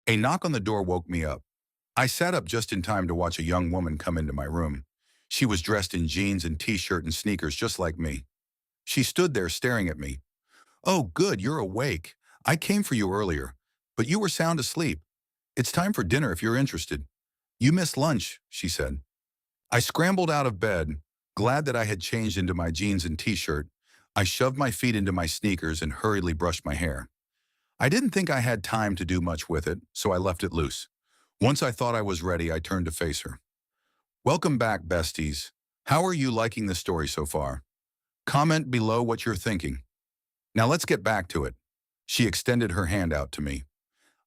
A knock on the door woke me up. I sat up just in time to watch a young woman come into my room. She was dressed in jeans and t-shirt and sneakers just like me. She stood there staring at me. "Oh, good, you're awake. I came for you earlier, but you were sound asleep. It's time for dinner if you're interested. You missed lunch," she said. I scrambled out of bed, glad that I had changed into my jeans and t-shirt. I shoved my feet into my sneakers and hurriedly brushed my hair. I didn't think I had time to do much with it, so I left it loose. Once I thought I was ready, I turned to face her. "Welcome back, besties. How are you liking the story so far? Comment below what you're thinking. Now let's get back to it." She extended her hand out to me.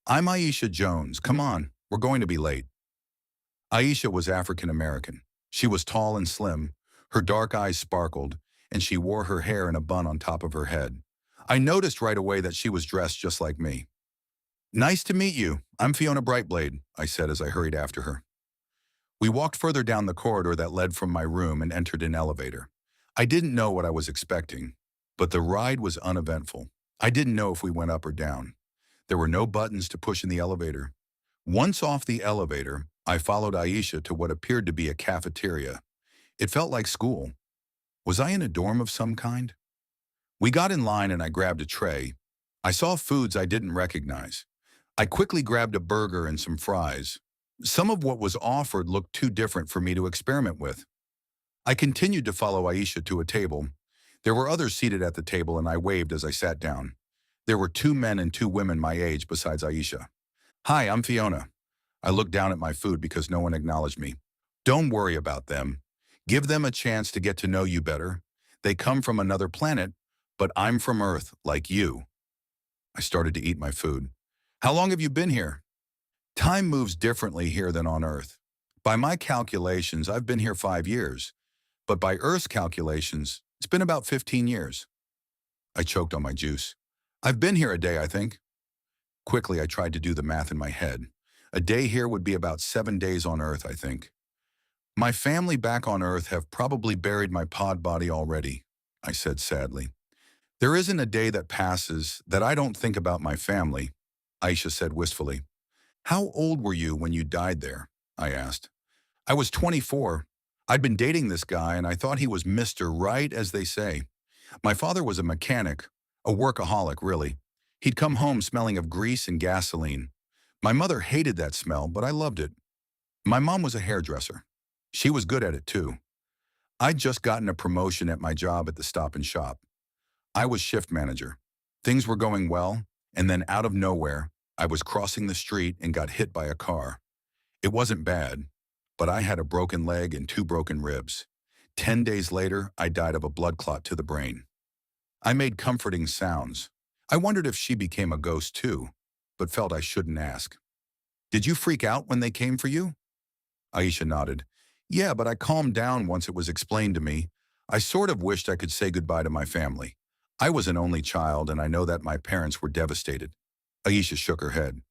"I'm Aisha Jones. Come on, we're going to be late." Aisha was African American. She was tall and slim. Her dark eyes sparkled, and she wore her hair in a bun on top of her head. I noticed right away that she was dressed just like me. "Nice to meet you. I'm Fiona Brightblade," I said as I hurried after her. We walked further down the corridor that led from my room and entered an elevator. I didn't know what I was expecting, but the ride was uneventful. I didn't know if we went up or down. There were no buttons to push in the elevator. Once off the elevator, I followed Aisha to what appeared to be a cafeteria. It felt like school. Was I in a dorm of some kind? We got in line and I grabbed a tray. I saw foods I didn't recognize. I quickly grabbed a burger and some fries. Some of what was offered looked too different for me to experiment with. I continued to follow Aisha to a table. There were others seated at the table and I waved as I sat down. There were 2 men and 2 women my age besides Aisha. "Hi, I'm Fiona." I looked down at my food because no one acknowledged me. "Don't worry about them. Give them a chance to get to know you better. They come from another planet, but I'm from Earth, like you." I started to eat my food. "How long have you been here?" "Time moves differently here than on Earth. By my calculations, I've been here 5 years, but by Earth's calculations, it's been about 15 years. I choked on my juice. "I've been here a day, I think." Quickly, I tried to do the math in my head. A day here would be about 7 days on Earth, I think. "My family back on Earth have probably buried my pod body already," I said sadly. "There isn't a day that passes that I don't think about my family," Aisha said wistfully. "How old were you when you died there?" I asked. "I was 24. I'd been dating this guy and I thought he was Mr. Right, as they say. My father was a mechanic, a workaholic, really. He'd come home smelling of grease and gasoline. My mother hated that smell, but I loved it. My mom was a hairdresser. She was good at it too. I'd just gotten a promotion at my job at the Stop and Shop. I was shift manager. Things were going well, and then out of nowhere, I was crossing the street and got hit by a car. It wasn't bad, but I had a broken leg and 2 broken ribs. 10 days later, I died of a blood clot to the brain." I made comforting sounds. I wondered if she became a ghost too, but felt I shouldn't ask. "Did you freak out when they came for you?" Aisha nodded. "Yeah, but I calmed down once it was explained to me. I sort of wished I could say goodbye to my family. I was an only child, and I know that my parents were devastated." Aisha shook her head.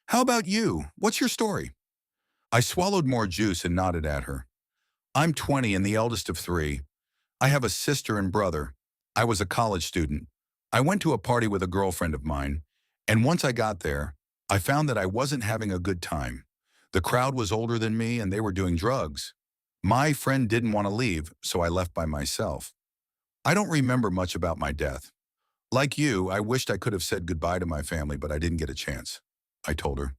"How about you? What's your story?" I swallowed more juice and nodded at her. "I'm 20 and the eldest of 3. I have a sister and brother. I was a college student. I went to a party with a girlfriend of mine, and once I got there, I found that I wasn't having a good time. The crowd was older than me and they were doing drugs. My friend didn't want to leave, so I left by myself. I don't remember much about my death. Like you, I wished I could have said goodbye to my family, but I didn't get a chance," I told her.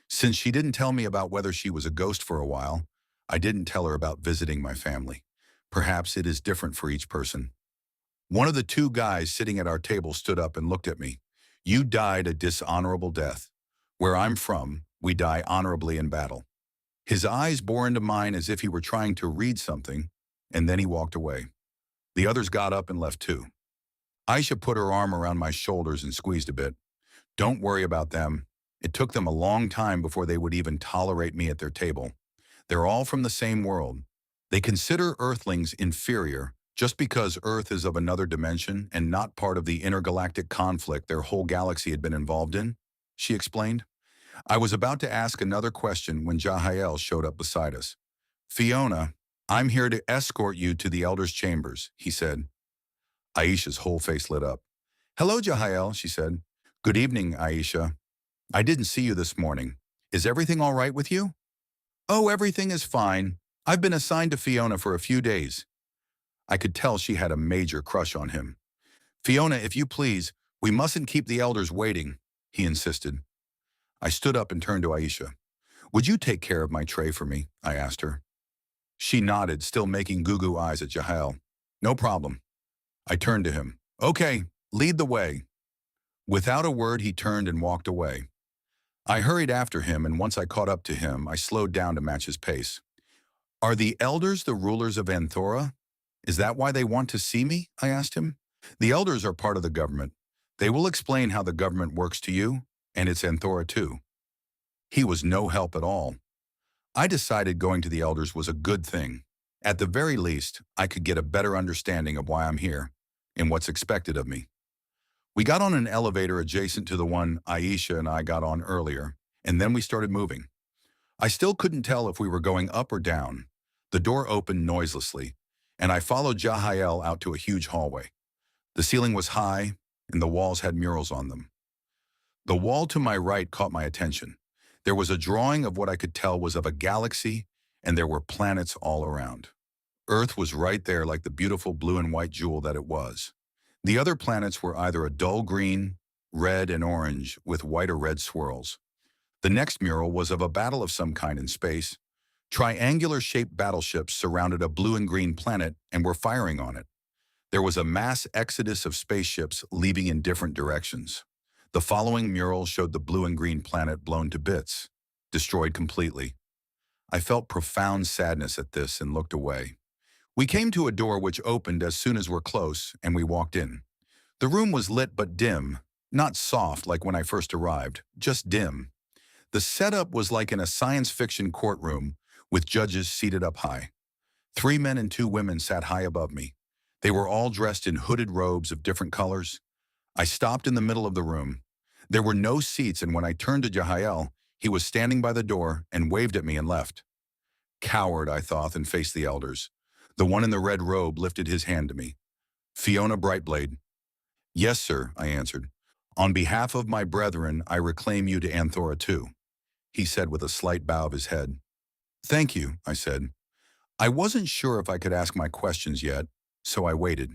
Since she didn't tell me about whether she was a ghost for a while, I didn't tell her about visiting my family. Perhaps it is different for each person. One of the 2 guys sitting at our table stood up and looked at me. "You died a dishonorable death. Where I'm from, we die honorably in battle." His eyes bore into mine as if he were trying to read something, and then he walked away. The others got up and left too. Aisha put her arm around my shoulders and squeezed a bit. "Don't worry about them. It took them a long time before they would even tolerate me at their table. They're all from the same world. They consider Earthlings inferior just because Earth is of another dimension and not part of the intergalactic conflict their whole galaxy had been involved in," she explained. I was about to ask another question when Jahael showed up beside us. "Fiona, I'm here to escort you to the Elder's chambers," he said. Aisha's whole face lit up. "Hello, Jahael," she said. "Good evening, Aisha." I didn't see you this morning. Is everything all right with you? Oh, everything is fine. I've been assigned to Fiona for a few days. I could tell she had a major crush on him. Fiona, if you please, we mustn't keep the elders waiting, he insisted. I stood up and turned to Aisha. Would you take care of my tray for me? I asked her. She nodded, still making goo-goo eyes at Jahael. No problem. I turned to him. Okay, lead the way. Without a word, he turned and walked away. I hurried after him, and once I caught up to him, I slowed down to match his pace. Are the elders the rulers of Anthora? Is that why they want to see me? I asked him. The elders are part of the government. They will explain how the government works to you, and it's Anthora too. He was no help at all. I decided going to the elders was a good thing. At the very least, I could get a better understanding of why I'm here and what's expected of me. We got on an elevator adjacent to the one Aisha and I got on earlier, and then we started moving. I still couldn't tell if we were going up or down. The door opened noiselessly, and I followed Jahael out to a huge hallway. The ceiling was high, and the walls had murals on them. The wall to my right caught my attention. There was a drawing of what I could tell was of a galaxy, and there were planets all around. Earth was right there like the beautiful blue and white jewel that it was. The other planets were either a dull green, red, and orange with white or red swirls. The next mural was of a battle of some kind in space. Triangular-shaped battleships surrounded a blue and green planet and were firing on it. There was a mass exodus of spaceships leaving in different directions. The following mural showed the blue and green planet blown to bits, destroyed completely. I felt profound sadness at this and looked away. We came to a door which opened as soon as we're close, and we walked in. The room was lit but dim, not soft like when I first arrived, just dim. The setup was like in a science fiction courtroom with judges seated up high. 3 men and 2 women sat high above me. They were all dressed in hooded robes of different colors. I stopped in the middle of the room. There were no seats, and when I turned to Jahael, he was standing by the door and waved at me and left. Coward, I thought, and faced the elders. The one in the red robe lifted his hand to me. Fiona Brightblade. Yes, sir, I answered. On behalf of my brethren, I reclaim you to Anthora too, he said with a slight bow of his head. Thank you, I said. I wasn't sure if I could ask my questions yet, so I waited.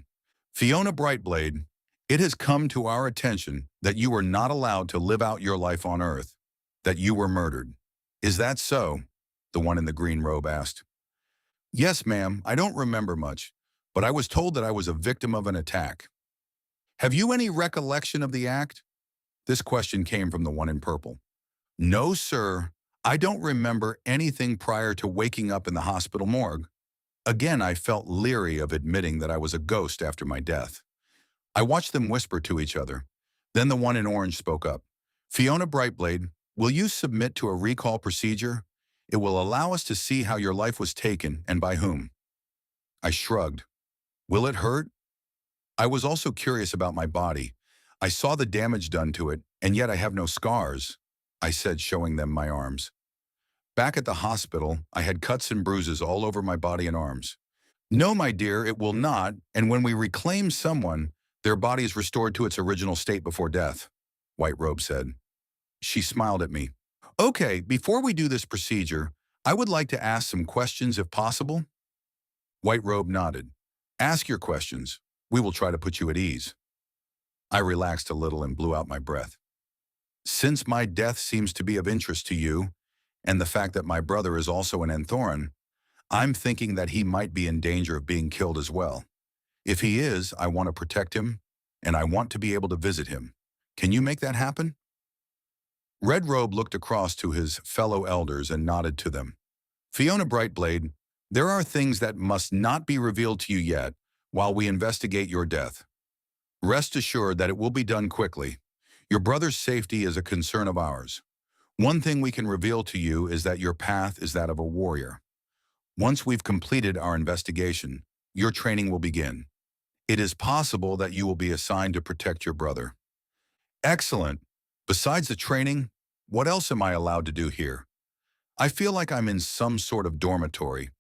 Fiona Brightblade, it has come to our attention that you were not allowed to live out your life on Earth, that you were murdered. Is that so? The one in the green robe asked. Yes, ma'am, I don't remember much, but I was told that I was a victim of an attack. Have you any recollection of the act? This question came from the one in purple. No, sir. I don't remember anything prior to waking up in the hospital morgue. Again, I felt leery of admitting that I was a ghost after my death. I watched them whisper to each other. Then the one in orange spoke up. Fiona Brightblade, will you submit to a recall procedure? It will allow us to see how your life was taken and by whom. I shrugged. Will it hurt? I was also curious about my body. I saw the damage done to it, and yet I have no scars, I said, showing them my arms. Back at the hospital, I had cuts and bruises all over my body and arms. No, my dear, it will not, and when we reclaim someone, their body is restored to its original state before death, White Robe said. She smiled at me. Okay, before we do this procedure, I would like to ask some questions if possible. White Robe nodded. Ask your questions. We will try to put you at ease. I relaxed a little and blew out my breath. Since my death seems to be of interest to you, and the fact that my brother is also an Anthoran, I'm thinking that he might be in danger of being killed as well. If he is, I want to protect him, and I want to be able to visit him. Can you make that happen? Red Robe looked across to his fellow elders and nodded to them. Fiona Brightblade, there are things that must not be revealed to you yet while we investigate your death. Rest assured that it will be done quickly. Your brother's safety is a concern of ours. One thing we can reveal to you is that your path is that of a warrior. Once we've completed our investigation, your training will begin. It is possible that you will be assigned to protect your brother. Excellent. Besides the training, what else am I allowed to do here? I feel like I'm in some sort of dormitory.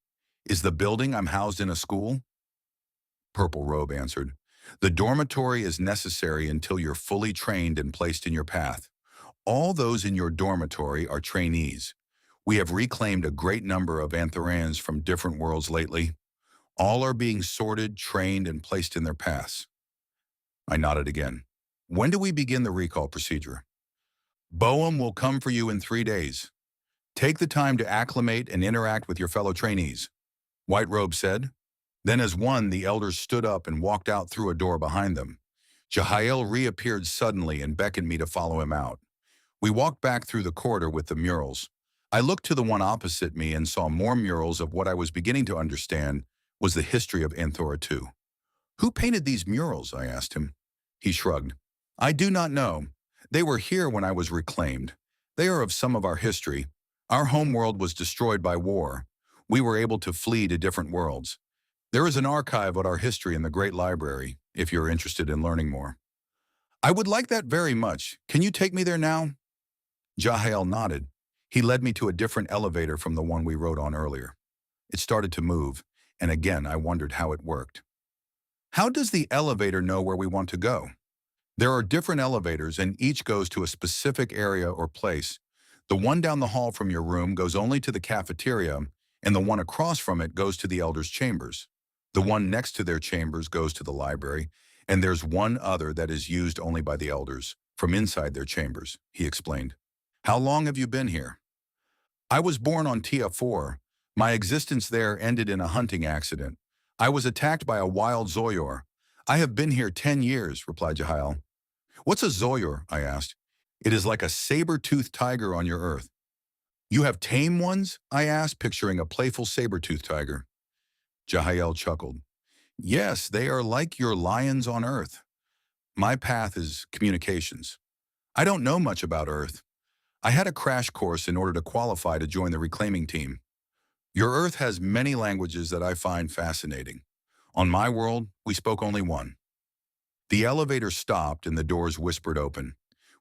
Is the building I'm housed in a school? Purple Robe answered. The dormitory is necessary until you're fully trained and placed in your path. All those in your dormitory are trainees. We have reclaimed a great number of Anthrans from different worlds lately. All are being sorted, trained, and placed in their paths. I nodded again. When do we begin the recall procedure? Boehm will come for you in 3 days. Take the time to acclimate and interact with your fellow trainees, White Robe said. Then as one, the elders stood up and walked out through a door behind them. Jahael reappeared suddenly and beckoned me to follow him out. We walked back through the corridor with the murals. I looked to the one opposite me and saw more murals of what I was beginning to understand was the history of Anthora II. Who painted these murals? I asked him. He shrugged. I do not know. They were here when I was reclaimed. They are of some of our history. Our home world was destroyed by war. We were able to flee to different worlds. There is an archive of our history in the Great Library, if you're interested in learning more. I would like that very much. Can you take me there now? Jahael nodded. He led me to a different elevator from the one we rode on earlier. It started to move, and again I wondered how it worked. How does the elevator know where we want to go? There are different elevators and each goes to a specific area or place. The one down the hall from your room goes only to the cafeteria, and the one across from it goes to the elders' chambers. The one next to their chambers goes to the library, and there's one other that is used only by the elders, from inside their chambers, he explained. How long have you been here? I was born on Tia 4. My existence there ended in a hunting accident. I was attacked by a wild Zoyor. I have been here 10 years, replied Jahael. What's a Zoyor? I asked. It is like a saber-toothed tiger on your earth. You have tame ones? I asked, picturing a playful saber-toothed tiger. Jahael chuckled. Yes, they are like your lions on Earth. My path is communications. I don't know much about Earth. I had a crash course in order to qualify to join the reclaiming team. Your Earth has many languages that I find fascinating. On my world, we spoke only one. The elevator stopped and the doors whispered open.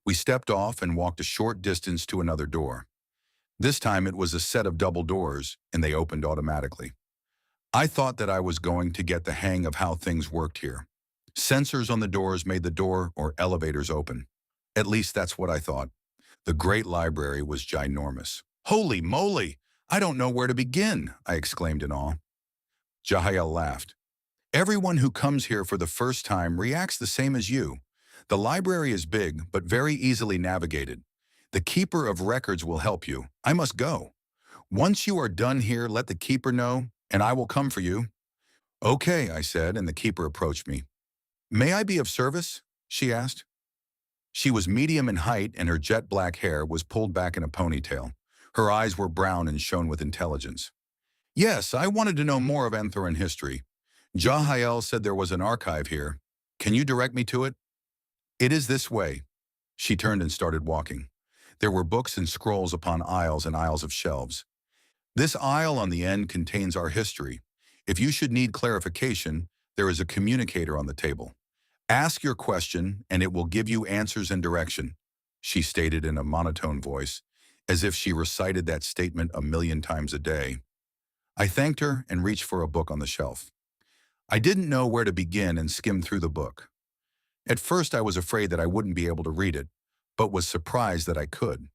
We stepped off and walked a short distance to another door. This time it was a set of double doors, and they opened automatically. I thought that I was going to get the hang of how things worked here. Sensors on the doors made the door or elevators open. At least that's what I thought. The great library was ginormous. Holy moly! I don't know where to begin, I exclaimed in awe. Jahael laughed. Everyone who comes here for the first time reacts the same as you. The library is big, but very easily navigated. The keeper of records will help you. I must go. Once you are done here, let the keeper know, and I will come for you. Okay, I said, and the keeper approached me. May I be of service? She asked. She was medium in height, and her jet black hair was pulled back in a ponytail. Her eyes were brown and shone with intelligence. Yes, I wanted to know more of Anthran history. Jahael said there was an archive here. Can you direct me to it? It is this way. She turned and started walking. There were books and scrolls upon aisles and aisles of shelves. This aisle on the end contains our history. If you should need clarification, there is a communicator on the table. Ask your question, and it will give you answers and direction, she stated in a monotone voice, as if she recited that statement 1,000,000 times a day. I thanked her and reached for a book on the shelf. I didn't know where to begin and skimmed through the book. At first, I was afraid that I wouldn't be able to read it, but was surprised that I could.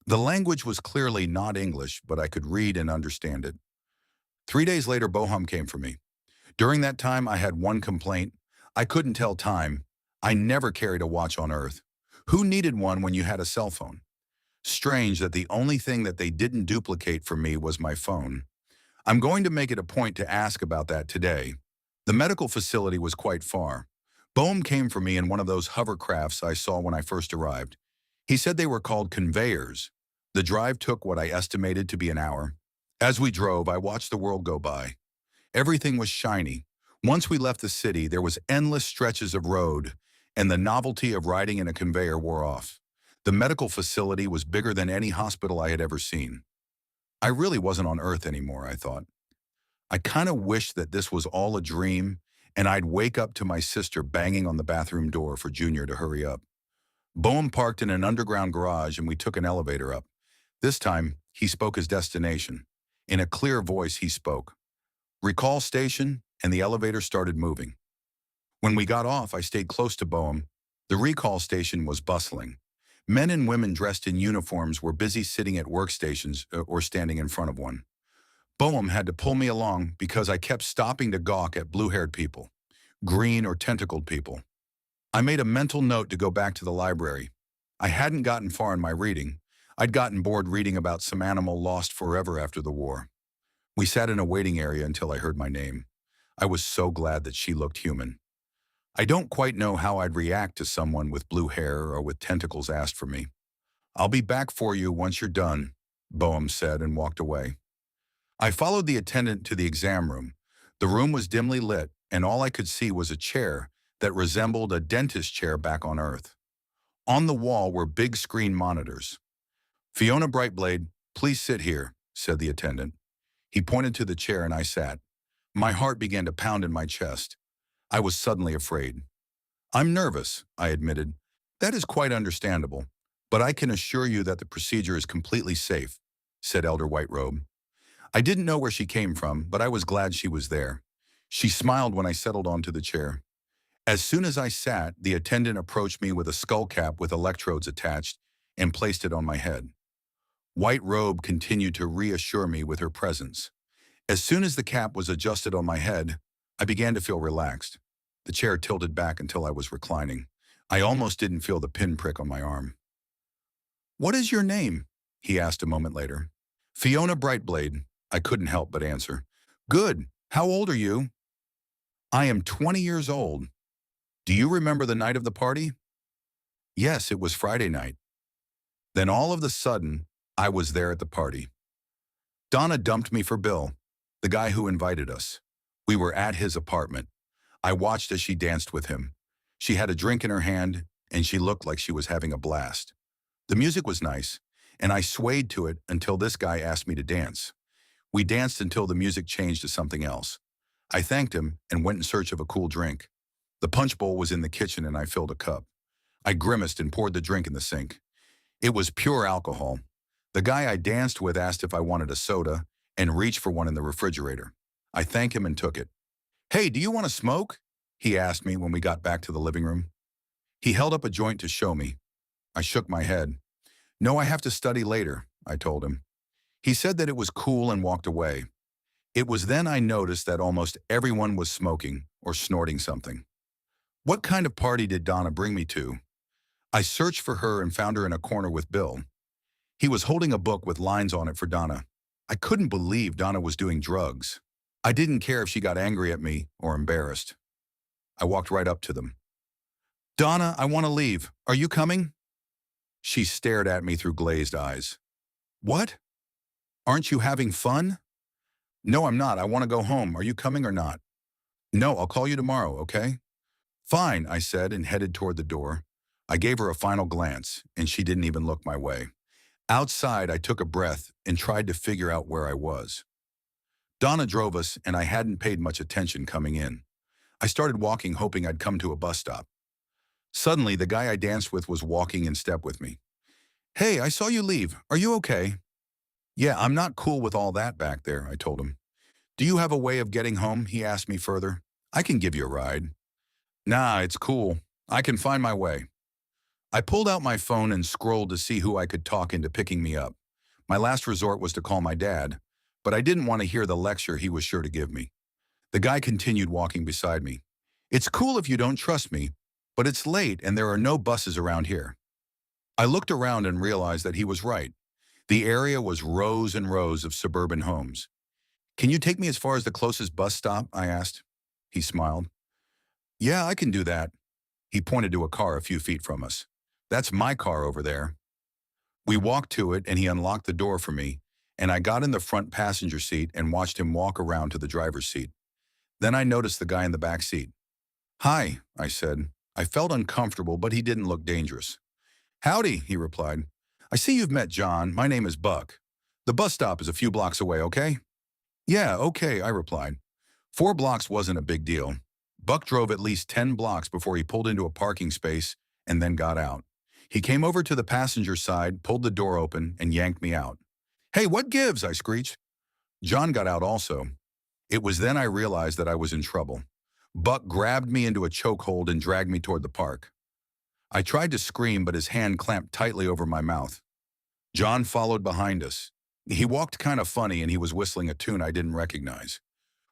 The language was clearly not English, but I could read and understand it. 3 days later, Bohum came for me. During that time, I had one complaint. I couldn't tell time. I never carried a watch on Earth. Who needed one when you had a cell phone? Strange that the only thing that they didn't duplicate for me was my phone. I'm going to make it a point to ask about that today. The medical facility was quite far. Boehm came for me in one of those hovercrafts I saw when I first arrived. He said they were called conveyors. The drive took what I estimated to be an hour. As we drove, I watched the world go by. Everything was shiny. Once we left the city, there was endless stretches of road, and the novelty of riding in a conveyor wore off. The medical facility was bigger than any hospital I had ever seen. I really wasn't on Earth anymore, I thought. I kind of wished that this was all a dream, and I'd wake up to my sister banging on the bathroom door for Junior to hurry up. Boehm parked in an underground garage, and we took an elevator up. This time, he spoke his destination. In a clear voice, he spoke. Recall station, and the elevator started moving. When we got off, I stayed close to Boehm. The recall station was bustling. Men and women dressed in uniforms were busy sitting at workstations or standing in front of one. Boehm had to pull me along because I kept stopping to gawk at blue-haired people, green or tentacled people. I made a mental note to go back to the library. I hadn't gotten far in my reading. I'd gotten bored reading about some animal lost forever after the war. We sat in a waiting area until I heard my name. I was so glad that she looked human. I don't quite know how I'd react to someone with blue hair or with tentacles asked for me. "I'll be back for you once you're done," Boehm said and walked away. I followed the attendant to the exam room. The room was dimly lit, and all I could see was a chair that resembled a dentist chair back on Earth. On the wall were big screen monitors. "Fiona Brightblade, please sit here," said the attendant. He pointed to the chair and I sat. My heart began to pound in my chest. I was suddenly afraid. "I'm nervous," I admitted. "That is quite understandable, but I can assure you that the procedure is completely safe," said Elder Whiterobe. I didn't know where she came from, but I was glad she was there. She smiled when I settled onto the chair. As soon as I sat, the attendant approached me with a skull cap with electrodes attached and placed it on my head. White Robe continued to reassure me with her presence. As soon as the cap was adjusted on my head, I began to feel relaxed. The chair tilted back until I was reclining. I almost didn't feel the pinprick on my arm. "What is your name?" he asked a moment later. "Fiona Brightblade," I couldn't help but answer. "Good. How old are you?" "I am 20 years old. Do you remember the night of the party?" "Yes, it was Friday night." Then all of a sudden, I was there at the party. Donna dumped me for Bill, the guy who invited us. We were at his apartment. I watched as she danced with him. She had a drink in her hand, and she looked like she was having a blast. The music was nice, and I swayed to it until this guy asked me to dance. We danced until the music changed to something else. I thanked him and went in search of a cool drink. The punch bowl was in the kitchen and I filled a cup. I grimaced and poured the drink in the sink. It was pure alcohol. The guy I danced with asked if I wanted a soda and reached for one in the refrigerator. I thanked him and took it. "Hey, do you want to smoke?" he asked me when we got back to the living room. He held up a joint to show me. I shook my head. "No, I have to study later," I told him. He said that it was cool and walked away. It was then I noticed that almost everyone was smoking or snorting something. What kind of party did Donna bring me to? I searched for her and found her in a corner with Bill. He was holding a book with lines on it for Donna. I couldn't believe Donna was doing drugs. I didn't care if she got angry at me or embarrassed. I walked right up to them. "Donna, I want to leave. Are you coming?" She stared at me through glazed eyes. "What? Aren't you having fun?" "No, I'm not. I want to go home. Are you coming or not?" "No, I'll call you tomorrow, okay?" "Fine," I said and headed toward the door. I gave her a final glance, and she didn't even look my way. Outside, I took a breath and tried to figure out where I was. Donna drove us, and I hadn't paid much attention coming in. I started walking, hoping I'd come to a bus stop. Suddenly, the guy I danced with was walking in step with me. "Hey, I saw you leave. Are you okay?" "Yeah, I'm not cool with all that back there," I told him. "Do you have a way of getting home?" he asked me further. "I can give you a ride." "Nah, it's cool. I can find my way." I pulled out my phone and scrolled to see who I could talk into picking me up. My last resort was to call my dad, but I didn't want to hear the lecture he was sure to give me. The guy continued walking beside me. "It's cool if you don't trust me, but it's late and there are no buses around here." I looked around and realized that he was right. The area was rows and rows of suburban homes. "Can you take me as far as the closest bus stop?" I asked. He smiled. "Yeah, I can do that." He pointed to a car a few feet from us. "That's my car over there." We walked to it and he unlocked the door for me, and I got in the front passenger seat and watched him walk around to the driver's seat. Then I noticed the guy in the back seat. "Hi," I said. I felt uncomfortable, but he didn't look dangerous. "Howdy," he replied. "I see you've met John. My name is Buck. The bus stop is a few blocks away, okay?" "Yeah, okay," I replied. 4 blocks wasn't a big deal. Buck drove at least 10 blocks before he pulled into a parking space and then got out. He came over to the passenger side, pulled the door open, and yanked me out. "Hey, what gives?" I screeched. John got out also. It was then I realized that I was in trouble. Buck grabbed me into a chokehold and dragged me toward the park. I tried to scream, but his hand clamped tightly over my mouth. John followed behind us. He walked kind of funny and he was whistling a tune I didn't recognize.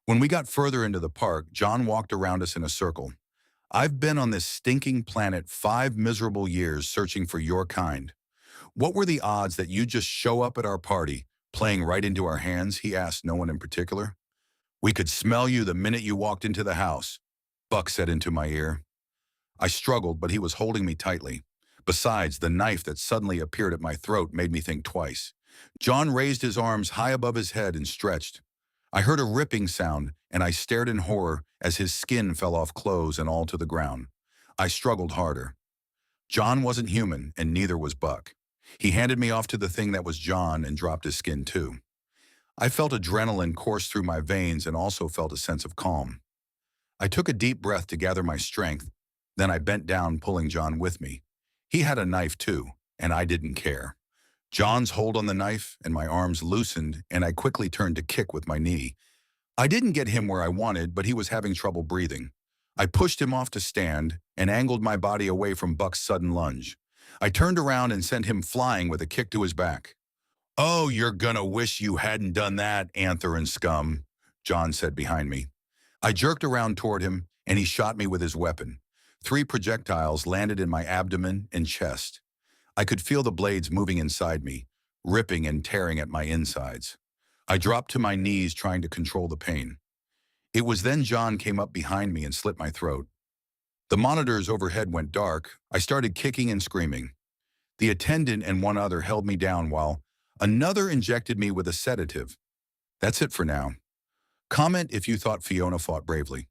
When we got further into the park, John walked around us in a circle. I've been on this stinking planet 5 miserable years searching for your kind. What were the odds that you'd just show up at our party, playing right into our hands? He asked no one in particular. We could smell you the minute you walked into the house, Buck said into my ear. I struggled, but he was holding me tightly. Besides, the knife that suddenly appeared at my throat made me think twice. John raised his arms high above his head and stretched. I heard a ripping sound, and I stared in horror as his skin fell off clothes and all to the ground. I struggled harder. John wasn't human, and neither was Buck. He handed me off to the thing that was John and dropped his skin too. I felt adrenaline course through my veins and also felt a sense of calm. I took a deep breath to gather my strength. Then I bent down, pulling John with me. He had a knife too, and I didn't care. John's hold on the knife, and my arms loosened, and I quickly turned to kick with my knee. I didn't get him where I wanted, but he was having trouble breathing. I pushed him off to stand and angled my body away from Buck's sudden lunge. I turned around and sent him flying with a kick to his back. "Oh, you're gonna wish you hadn't done that, anther and scum," John said behind me. I jerked around toward him, and he shot me with his weapon. 3 projectiles landed in my abdomen and chest. I could feel the blades moving inside me, ripping and tearing at my insides. I dropped to my knees trying to control the pain. It was then John came up behind me and slit my throat. The monitors overhead went dark. I started kicking and screaming. The attendant and one other held me down while another injected me with a sedative. That's it for now. Comment if you thought Fiona fought bravely.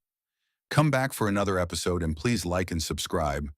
Come back for another episode and please like and subscribe.